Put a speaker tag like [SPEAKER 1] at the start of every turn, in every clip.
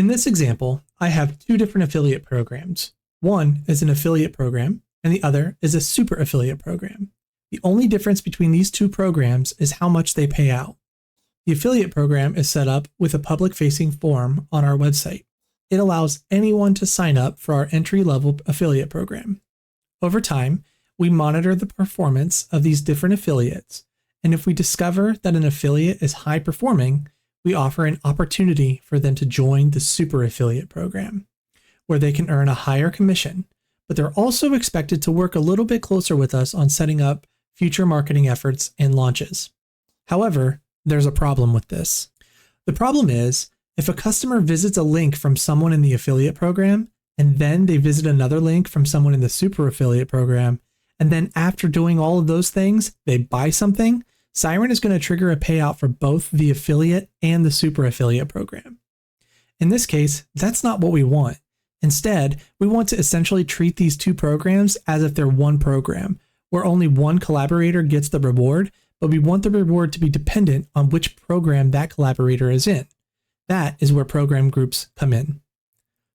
[SPEAKER 1] In this example, I have two different affiliate programs. One is an affiliate program, and the other is a super affiliate program. The only difference between these two programs is how much they pay out. The affiliate program is set up with a public-facing form on our website. It allows anyone to sign up for our entry-level affiliate program. Over time, we monitor the performance of these different affiliates, and if we discover that an affiliate is high performing, we offer an opportunity for them to join the super affiliate program, where they can earn a higher commission, but they're also expected to work a little bit closer with us on setting up future marketing efforts and launches. However, there's a problem with this. The problem is, if a customer visits a link from someone in the affiliate program, and then they visit another link from someone in the super affiliate program, and then after doing all of those things, they buy something, Siren is going to trigger a payout for both the affiliate and the super affiliate program. In this case, that's not what we want. Instead, we want to essentially treat these two programs as if they're one program, where only one collaborator gets the reward, but we want the reward to be dependent on which program that collaborator is in. That is where program groups come in.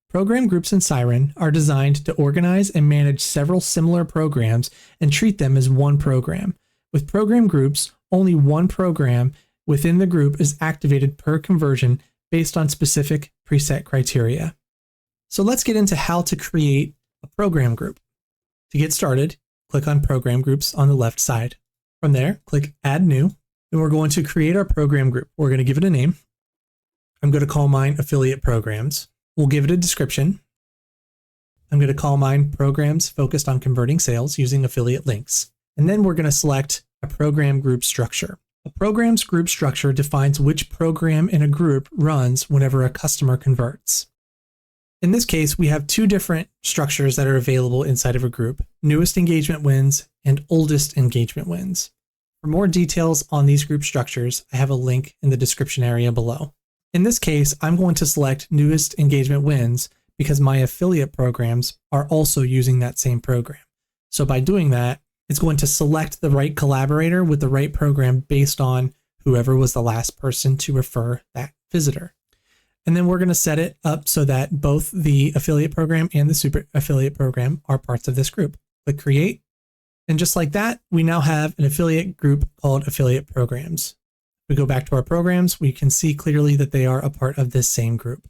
[SPEAKER 1] Program groups in Siren are designed to organize and manage several similar programs and treat them as one program. With program groups, only one program within the group is activated per conversion based on specific preset criteria. So let's get into how to create a program group. To get started, click on Program Groups on the left side. From there, click Add New, and we're going to create our program group. We're going to give it a name. I'm going to call mine Affiliate Programs. We'll give it a description. I'm going to call mine Programs Focused on Converting Sales Using Affiliate Links. And then we're going to select a program group structure. A program's group structure defines which program in a group runs whenever a customer converts. In this case, we have two different structures that are available inside of a group: newest engagement wins and oldest engagement wins. For more details on these group structures, I have a link in the description area below. In this case, I'm going to select newest engagement wins because my affiliate programs are also using that same program. So by doing that, it's going to select the right collaborator with the right program based on whoever was the last person to refer that visitor. And then we're going to set it up so that both the affiliate program and the super affiliate program are parts of this group. Click Create. And just like that, we now have an affiliate group called Affiliate Programs. We go back to our programs, we can see clearly that they are a part of this same group.